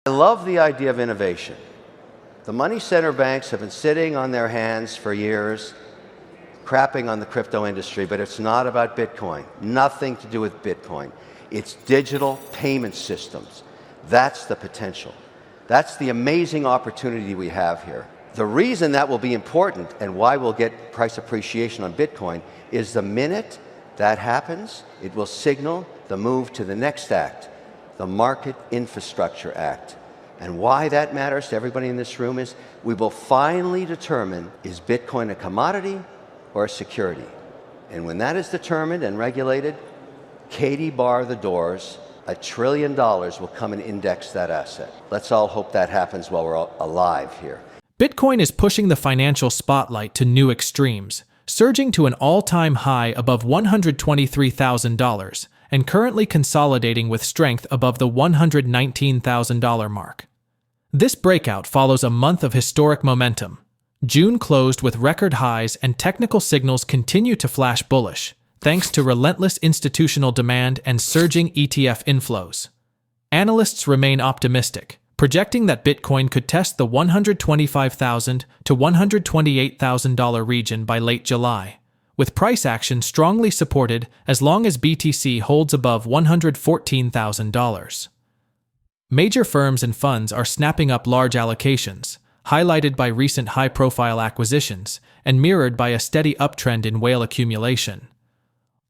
I love the idea of innovation. The money center banks have been sitting on their hands for years, crapping on the crypto industry, but it's not about Bitcoin. Nothing to do with Bitcoin. It's digital payment systems. That's the potential. That's the amazing opportunity we have here. The reason that will be important and why we'll get price appreciation on Bitcoin is the minute that happens, it will signal the move to the next act, the Market Infrastructure Act. And why that matters to everybody in this room is we will finally determine, is Bitcoin a commodity or a security? And when that is determined and regulated, Katie bar the doors, $1 trillion will come and index that asset. Let's all hope that happens while we're all alive here. Bitcoin is pushing the financial spotlight to new extremes, surging to an all-time high above $123,000 and currently consolidating with strength above the $119,000 mark. This breakout follows a month of historic momentum. June closed with record highs and technical signals continue to flash bullish, thanks to relentless institutional demand and surging ETF inflows. Analysts remain optimistic, projecting that Bitcoin could test the $125,000 to $128,000 region by late July, with price action strongly supported as long as BTC holds above $114,000. Major firms and funds are snapping up large allocations, highlighted by recent high-profile acquisitions and mirrored by a steady uptrend in whale accumulation.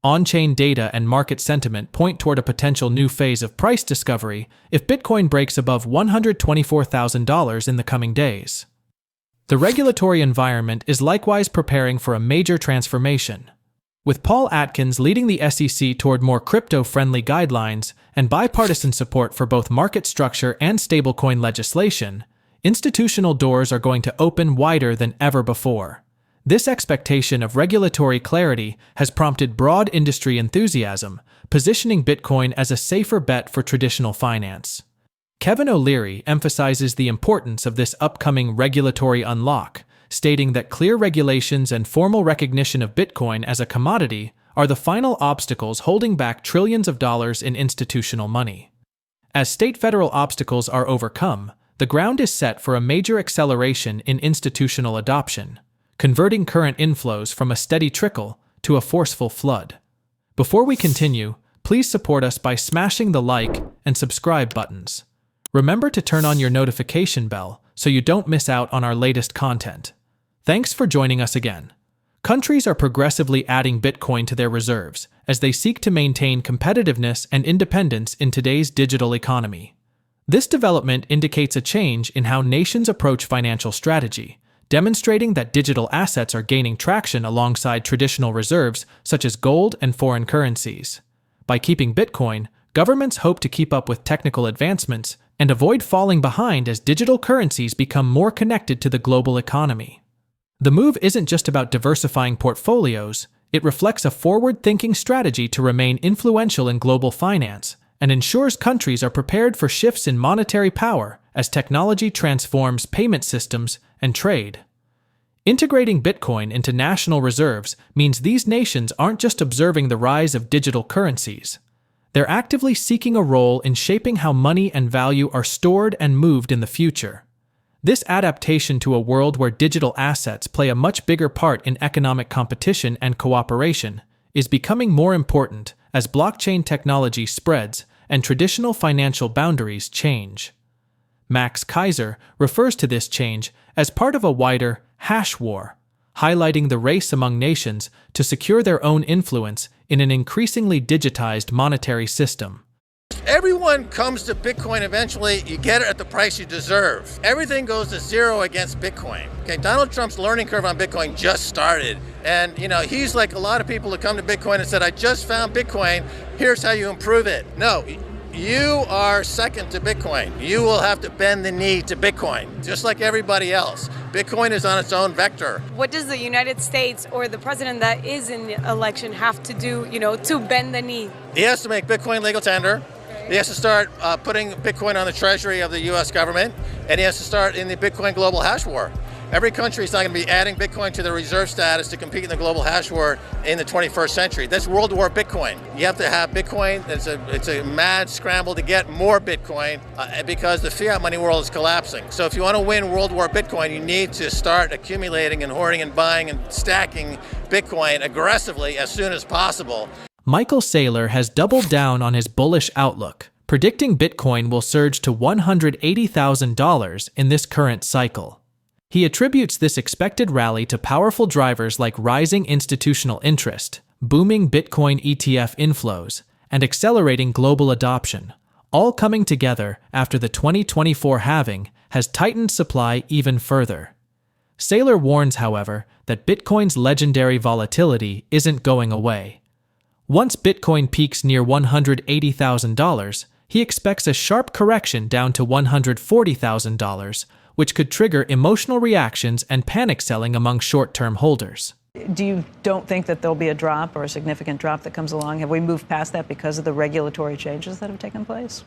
On-chain data and market sentiment point toward a potential new phase of price discovery if Bitcoin breaks above $124,000 in the coming days. The regulatory environment is likewise preparing for a major transformation. With Paul Atkins leading the SEC toward more crypto-friendly guidelines and bipartisan support for both market structure and stablecoin legislation, institutional doors are going to open wider than ever before. This expectation of regulatory clarity has prompted broad industry enthusiasm, positioning Bitcoin as a safer bet for traditional finance. Kevin O'Leary emphasizes the importance of this upcoming regulatory unlock, stating that clear regulations and formal recognition of Bitcoin as a commodity are the final obstacles holding back trillions of dollars in institutional money. As state-federal obstacles are overcome, the ground is set for a major acceleration in institutional adoption, converting current inflows from a steady trickle to a forceful flood. Before we continue, please support us by smashing the like and subscribe buttons. Remember to turn on your notification bell so you don't miss out on our latest content. Thanks for joining us again. Countries are progressively adding Bitcoin to their reserves as they seek to maintain competitiveness and independence in today's digital economy. This development indicates a change in how nations approach financial strategy, demonstrating that digital assets are gaining traction alongside traditional reserves such as gold and foreign currencies. By keeping Bitcoin, governments hope to keep up with technical advancements and avoid falling behind as digital currencies become more connected to the global economy. The move isn't just about diversifying portfolios, it reflects a forward-thinking strategy to remain influential in global finance and ensures countries are prepared for shifts in monetary power as technology transforms payment systems and trade. Integrating Bitcoin into national reserves means these nations aren't just observing the rise of digital currencies. They're actively seeking a role in shaping how money and value are stored and moved in the future. This adaptation to a world where digital assets play a much bigger part in economic competition and cooperation is becoming more important as blockchain technology spreads and traditional financial boundaries change. Max Kaiser refers to this change as part of a wider hash war, highlighting the race among nations to secure their own influence in an increasingly digitized monetary system. Everyone comes to Bitcoin eventually. You get it at the price you deserve. Everything goes to zero against Bitcoin. Okay, Donald Trump's learning curve on Bitcoin just started. And, he's like a lot of people who come to Bitcoin and said, I just found Bitcoin. Here's how you improve it. No, you are second to Bitcoin. You will have to bend the knee to Bitcoin, just like everybody else. Bitcoin is on its own vector. What does the United States or the president that is in the election have to do, to bend the knee? He has to make Bitcoin legal tender. He has to start putting Bitcoin on the treasury of the U.S. government, and he has to start in the Bitcoin global hash war. Every country is not going to be adding Bitcoin to their reserve status to compete in the global hash war in the 21st century. That's World War Bitcoin. You have to have Bitcoin. It's a mad scramble to get more Bitcoin because the fiat money world is collapsing. So if you want to win World War Bitcoin, you need to start accumulating and hoarding and buying and stacking Bitcoin aggressively as soon as possible. Michael Saylor has doubled down on his bullish outlook, predicting Bitcoin will surge to $180,000 in this current cycle. He attributes this expected rally to powerful drivers like rising institutional interest, booming Bitcoin ETF inflows, and accelerating global adoption, all coming together after the 2024 halving has tightened supply even further. Saylor warns, however, that Bitcoin's legendary volatility isn't going away. Once Bitcoin peaks near $180,000, he expects a sharp correction down to $140,000, which could trigger emotional reactions and panic selling among short-term holders. Don't think that there'll be a drop or a significant drop that comes along? Have we moved past that because of the regulatory changes that have taken place?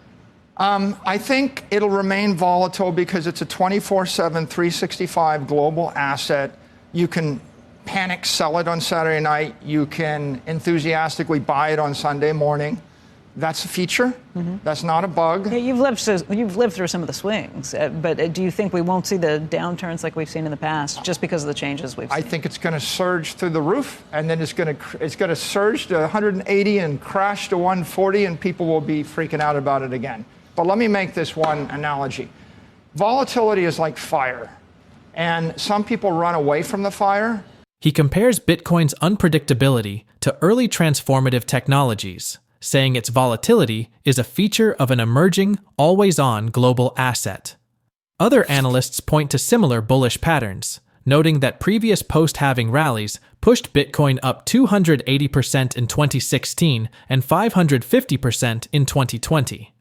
I think it'll remain volatile because it's a 24/7, 365 global asset. You can panic sell it on Saturday night. You can enthusiastically buy it on Sunday morning. That's a feature. That's not a bug. Yeah, you've lived through some of the swings, but do you think we won't see the downturns like we've seen in the past just because of the changes we've seen? I think it's going to surge through the roof, and then it's going to surge to 180 and crash to 140, and people will be freaking out about it again. But let me make this one analogy. Volatility is like fire, and some people run away from the fire. He compares Bitcoin's unpredictability to early transformative technologies, saying its volatility is a feature of an emerging, always-on global asset. Other analysts point to similar bullish patterns, noting that previous post-halving rallies pushed Bitcoin up 280% in 2016 and 550% in 2020.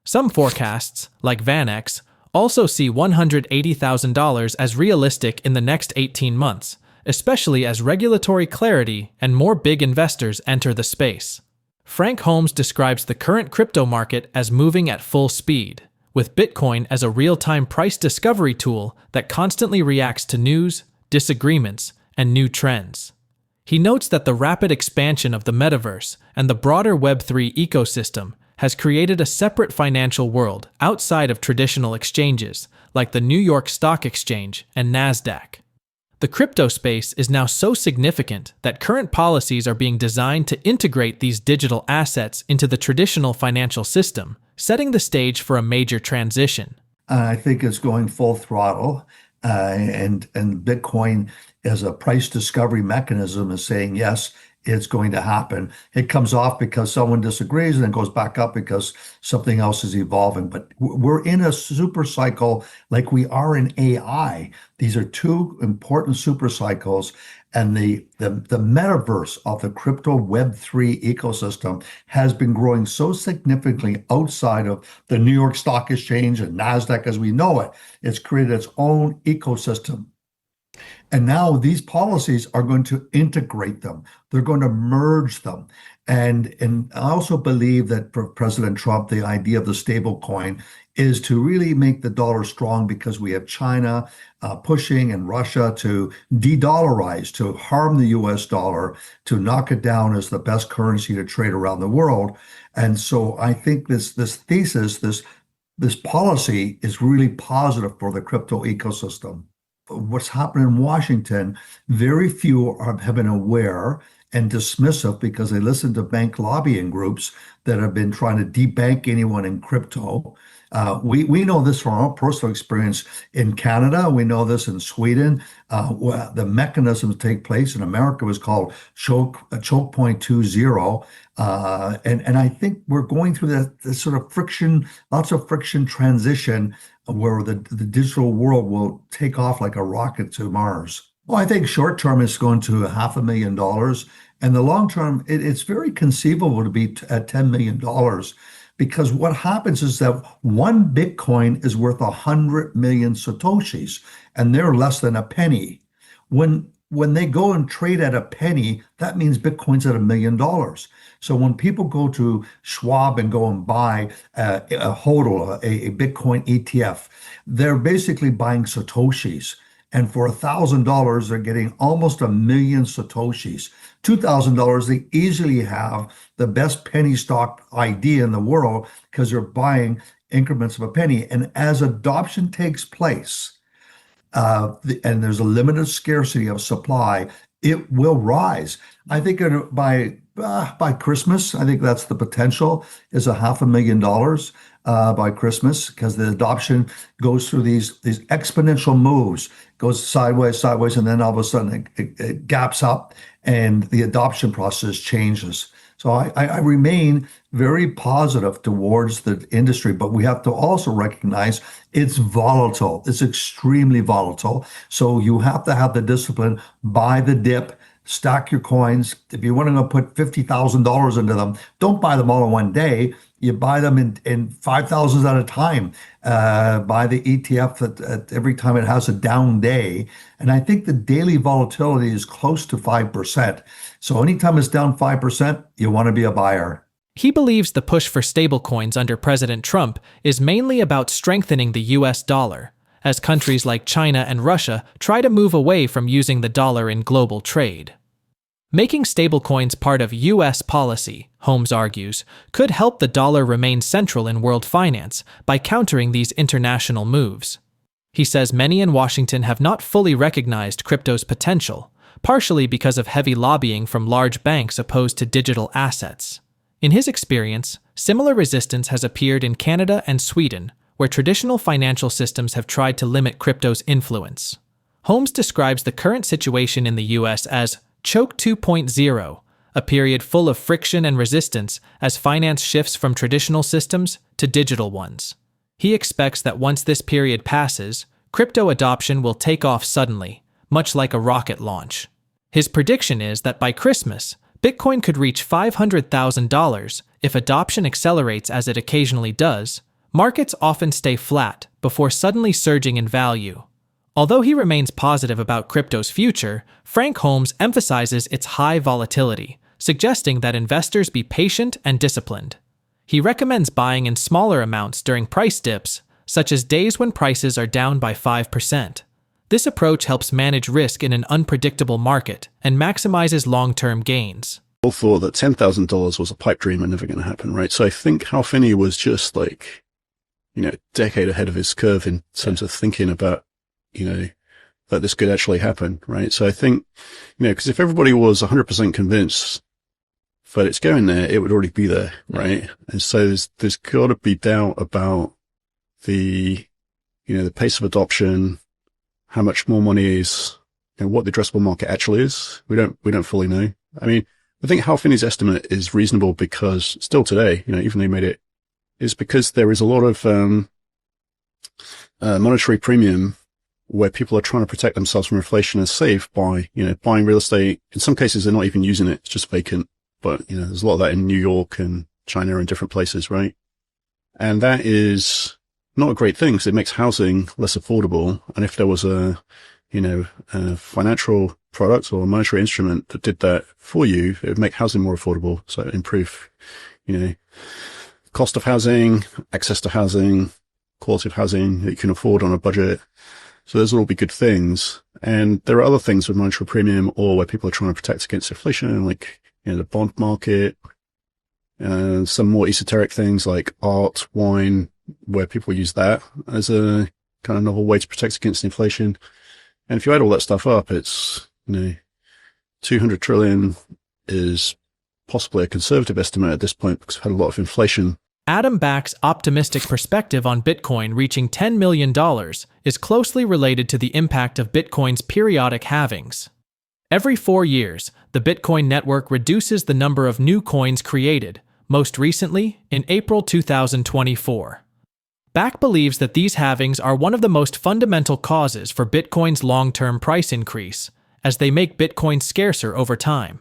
Some forecasts, like VanEck, also see $180,000 as realistic in the next 18 months, especially as regulatory clarity and more big investors enter the space. Frank Holmes describes the current crypto market as moving at full speed, with Bitcoin as a real-time price discovery tool that constantly reacts to news, disagreements, and new trends. He notes that the rapid expansion of the metaverse and the broader Web3 ecosystem has created a separate financial world outside of traditional exchanges like the New York Stock Exchange and NASDAQ. The crypto space is now so significant that current policies are being designed to integrate these digital assets into the traditional financial system, setting the stage for a major transition. I think it's going full throttle, and Bitcoin as a price discovery mechanism is saying, yes, it's going to happen. It comes off because someone disagrees and then goes back up because something else is evolving. But we're in a super cycle like we are in AI. These are two important super cycles. And the metaverse of the crypto Web3 ecosystem has been growing so significantly outside of the New York Stock Exchange and NASDAQ as we know it. It's created its own ecosystem. And now these policies are going to integrate them. They're going to merge them. And I also believe that for President Trump, the idea of the stablecoin is to really make the dollar strong because we have China pushing and Russia to de-dollarize, to harm the US dollar, to knock it down as the best currency to trade around the world. And so I think this thesis, this policy is really positive for the crypto ecosystem. What's happened in Washington, very few have been aware and dismissive because they listen to bank lobbying groups that have been trying to debank anyone in crypto. We know this from our personal experience in Canada. We know this in Sweden. The mechanisms take place in America was called choke point 2.0. And I think we're going through that sort of friction, lots of friction transition where the digital world will take off like a rocket to Mars. Well, I think short term it's going to $500,000. And the long term, it's very conceivable to be at $10 million. Because what happens is that one Bitcoin is worth 100 million Satoshis, and they're less than a penny. When they go and trade at a penny, that means Bitcoin's at $1 million. So when people go to Schwab and go and buy a HODL, a Bitcoin ETF, they're basically buying Satoshis. And for $1,000, they're getting almost 1,000,000 Satoshis. $2,000, they easily have the best penny stock idea in the world because they're buying increments of a penny. And as adoption takes place, and there's a limited scarcity of supply, it will rise. I think by Christmas, I think that's the potential, is $500,000 by Christmas, because the adoption goes through these exponential moves, goes sideways, and then all of a sudden it gaps up and the adoption process changes. So I remain very positive towards the industry, but we have to also recognize it's volatile. It's extremely volatile. So you have to have the discipline, buy the dip, stack your coins. If you want to put $50,000 into them, don't buy them all in one day. You buy them in 5,000s at a time. Buy the ETF at every time it has a down day. And I think the daily volatility is close to 5%. So anytime it's down 5%, you want to be a buyer. He believes the push for stablecoins under President Trump is mainly about strengthening the US dollar, as countries like China and Russia try to move away from using the dollar in global trade. Making stablecoins part of U.S. policy, Holmes argues, could help the dollar remain central in world finance by countering these international moves. He says many in Washington have not fully recognized crypto's potential, partially because of heavy lobbying from large banks opposed to digital assets. In his experience, similar resistance has appeared in Canada and Sweden, where traditional financial systems have tried to limit crypto's influence. Holmes describes the current situation in the U.S. as Choke 2.0, a period full of friction and resistance as finance shifts from traditional systems to digital ones. He expects that once this period passes, crypto adoption will take off suddenly, much like a rocket launch. His prediction is that by Christmas, Bitcoin could reach $500,000 if adoption accelerates as it occasionally does. Markets often stay flat before suddenly surging in value. Although he remains positive about crypto's future, Frank Holmes emphasizes its high volatility, suggesting that investors be patient and disciplined. He recommends buying in smaller amounts during price dips, such as days when prices are down by 5%. This approach helps manage risk in an unpredictable market and maximizes long-term gains. All thought that $10,000 was a pipe dream and never going to happen, right? So I think Hal Finney was just like, a decade ahead of his curve in terms of thinking about that this could actually happen, right? So I think, because if everybody was 100% convinced that it's going there, it would already be there, right? And so there's got to be doubt about the pace of adoption, how much more money is, what the addressable market actually is. We don't fully know. I mean, I think Hal Finney's estimate is reasonable because still today, even though he made it, is because there is a lot of monetary premium where people are trying to protect themselves from inflation and save by, buying real estate. In some cases, they're not even using it. It's just vacant. But, there's a lot of that in New York and China and different places, right? And that is not a great thing because it makes housing less affordable. And if there was a financial product or a monetary instrument that did that for you, it would make housing more affordable. So it would improve, cost of housing, access to housing, quality of housing that you can afford on a budget. So those will all be good things. And there are other things with monetary premium or where people are trying to protect against inflation, like, the bond market, some more esoteric things like art, wine, where people use that as a kind of novel way to protect against inflation. And if you add all that stuff up, it's, 200 trillion is possibly a conservative estimate at this point because we've had a lot of inflation. Adam Back's optimistic perspective on Bitcoin reaching $10 million is closely related to the impact of Bitcoin's periodic halvings. Every 4 years, the Bitcoin network reduces the number of new coins created, most recently in April 2024. Back believes that these halvings are one of the most fundamental causes for Bitcoin's long-term price increase, as they make Bitcoin scarcer over time.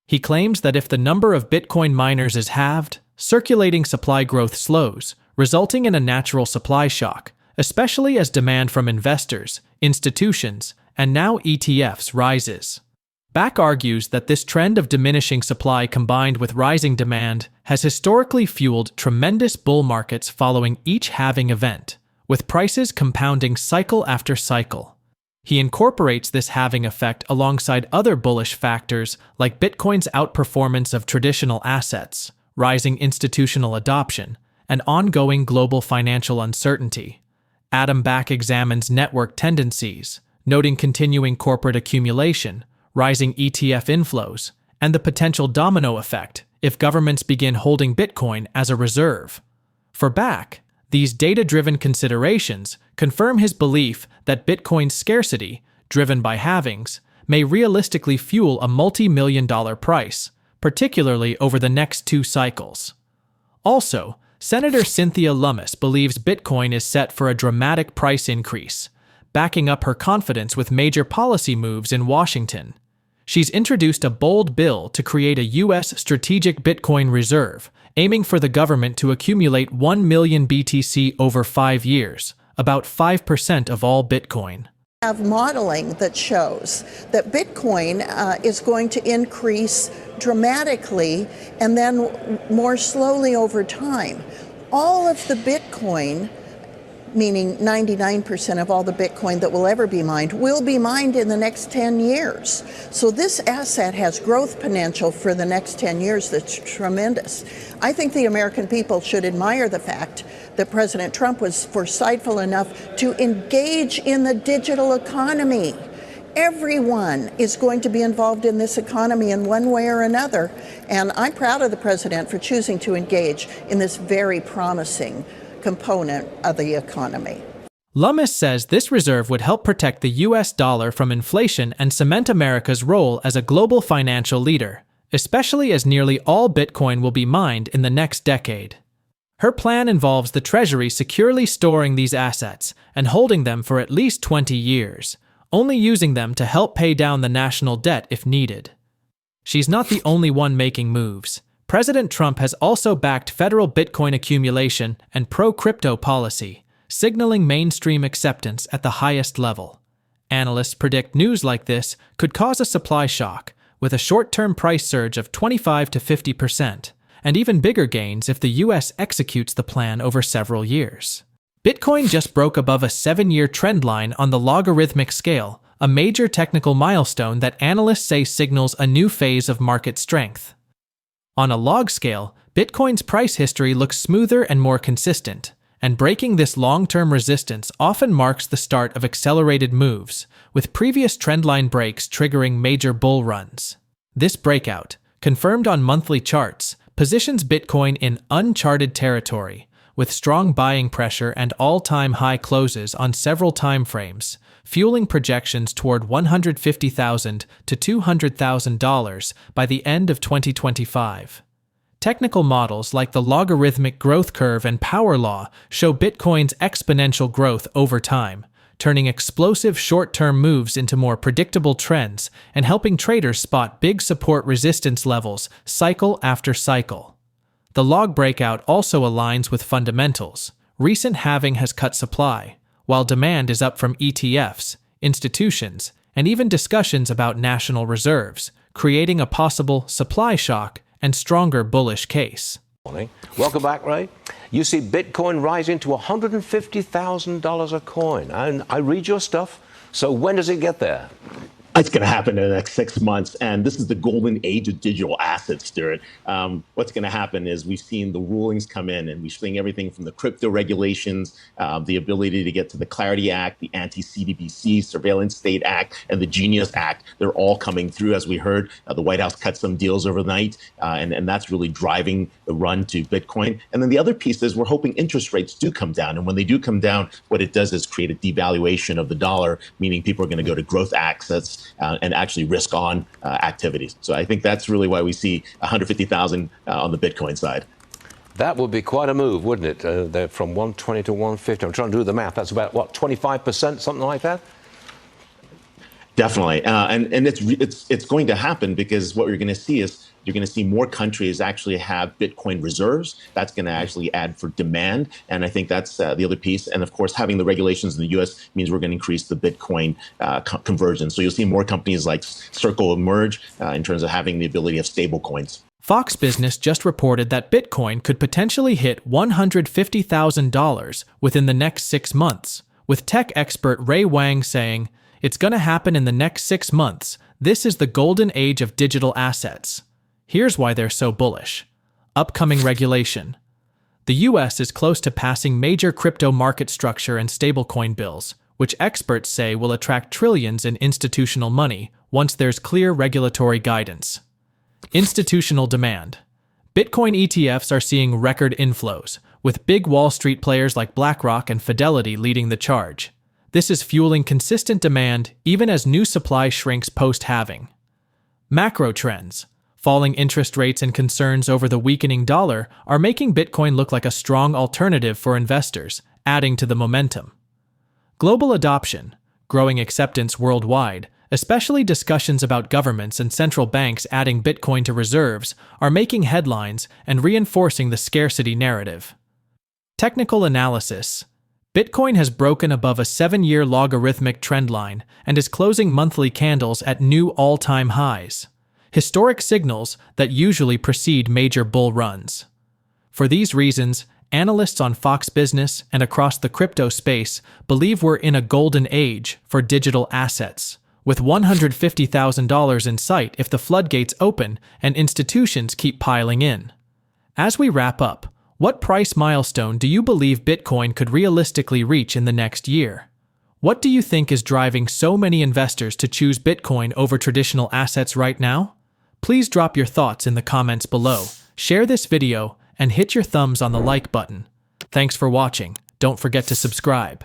He claims that if the number of Bitcoin miners is halved, circulating supply growth slows, resulting in a natural supply shock, especially as demand from investors, institutions, and now ETFs rises. Back argues that this trend of diminishing supply combined with rising demand has historically fueled tremendous bull markets following each halving event, with prices compounding cycle after cycle. He incorporates this halving effect alongside other bullish factors like Bitcoin's outperformance of traditional assets, rising institutional adoption, and ongoing global financial uncertainty. Adam Back examines network tendencies, noting continuing corporate accumulation, rising ETF inflows, and the potential domino effect if governments begin holding Bitcoin as a reserve. For Back, these data-driven considerations confirm his belief that Bitcoin's scarcity, driven by halvings, may realistically fuel a multi-million-dollar price, particularly over the next 2 cycles. Also, Senator Cynthia Lummis believes Bitcoin is set for a dramatic price increase, backing up her confidence with major policy moves in Washington. She's introduced a bold bill to create a U.S. strategic Bitcoin reserve, aiming for the government to accumulate 1 million BTC over 5 years, about 5% of all Bitcoin. Have modeling that shows that Bitcoin is going to increase dramatically and then more slowly over time. All of the Bitcoin, meaning 99% of all the Bitcoin that will ever be mined, will be mined in the next 10 years. So this asset has growth potential for the next 10 years that's tremendous. I think the American people should admire the fact that President Trump was foresightful enough to engage in the digital economy. Everyone is going to be involved in this economy in one way or another, and I'm proud of the president for choosing to engage in this very promising component of the economy. Lummis says this reserve would help protect the U.S. dollar from inflation and cement America's role as a global financial leader, especially as nearly all Bitcoin will be mined in the next decade. Her plan involves the Treasury securely storing these assets and holding them for at least 20 years, only using them to help pay down the national debt if needed. She's not the only one making moves. President Trump has also backed federal Bitcoin accumulation and pro-crypto policy, signaling mainstream acceptance at the highest level. Analysts predict news like this could cause a supply shock, with a short-term price surge of 25 to 50%, and even bigger gains if the U.S. executes the plan over several years. Bitcoin just broke above a 7-year trend line on the logarithmic scale, a major technical milestone that analysts say signals a new phase of market strength. On a log scale, Bitcoin's price history looks smoother and more consistent, and breaking this long-term resistance often marks the start of accelerated moves, with previous trendline breaks triggering major bull runs. This breakout, confirmed on monthly charts, positions Bitcoin in uncharted territory, with strong buying pressure and all-time high closes on several timeframes, fueling projections toward $150,000 to $200,000 by the end of 2025. Technical models like the logarithmic growth curve and power law show Bitcoin's exponential growth over time, turning explosive short-term moves into more predictable trends and helping traders spot big support-resistance levels cycle after cycle. The log breakout also aligns with fundamentals. Recent halving has cut supply, while demand is up from ETFs, institutions, and even discussions about national reserves, creating a possible supply shock and stronger bullish case. Welcome back, Ray. You see Bitcoin rising to $150,000 a coin. And I read your stuff. So when does it get there? It's going to happen in the next 6 months, and this is the golden age of digital assets, Stuart. What's going to happen is we've seen the rulings come in, and we're seeing everything from the crypto regulations, the ability to get to the Clarity Act, the Anti-CDBC Surveillance State Act, and the Genius Act. They're all coming through, as we heard. The White House cut some deals overnight, and that's really driving the run to Bitcoin. And then the other piece is we're hoping interest rates do come down, and when they do come down, what it does is create a devaluation of the dollar, meaning people are going to go to growth assets and actually risk on activities. So I think that's really why we see 150,000 on the Bitcoin side. That would be quite a move, wouldn't it? They're from 120 to 150. I'm trying to do the math. That's about, what, 25%, something like that? Definitely. And it's going to happen because what you're going to see is you're going to see more countries actually have Bitcoin reserves. That's going to actually add for demand. And I think that's the other piece. And of course, having the regulations in the US means we're going to increase the Bitcoin conversion. So you'll see more companies like Circle emerge in terms of having the ability of stablecoins. Fox Business just reported that Bitcoin could potentially hit $150,000 within the next 6 months, with tech expert Ray Wang saying, It's going to happen in the next 6 months. This is the golden age of digital assets. Here's why they're so bullish. Upcoming regulation. The US is close to passing major crypto market structure and stablecoin bills, which experts say will attract trillions in institutional money once there's clear regulatory guidance. Institutional demand. Bitcoin ETFs are seeing record inflows, with big Wall Street players like BlackRock and Fidelity leading the charge. This is fueling consistent demand even as new supply shrinks post-halving. Macro trends. Falling interest rates and concerns over the weakening dollar are making Bitcoin look like a strong alternative for investors, adding to the momentum. Global adoption. Growing acceptance worldwide, especially discussions about governments and central banks adding Bitcoin to reserves, are making headlines and reinforcing the scarcity narrative. Technical analysis. Bitcoin has broken above a 7-year logarithmic trendline and is closing monthly candles at new all-time highs, historic signals that usually precede major bull runs. For these reasons, analysts on Fox Business and across the crypto space believe we're in a golden age for digital assets, with $150,000 in sight if the floodgates open and institutions keep piling in. As we wrap up, what price milestone do you believe Bitcoin could realistically reach in the next year? What do you think is driving so many investors to choose Bitcoin over traditional assets right now? Please drop your thoughts in the comments below, share this video, and hit your thumbs on the like button. Thanks for watching. Don't forget to subscribe.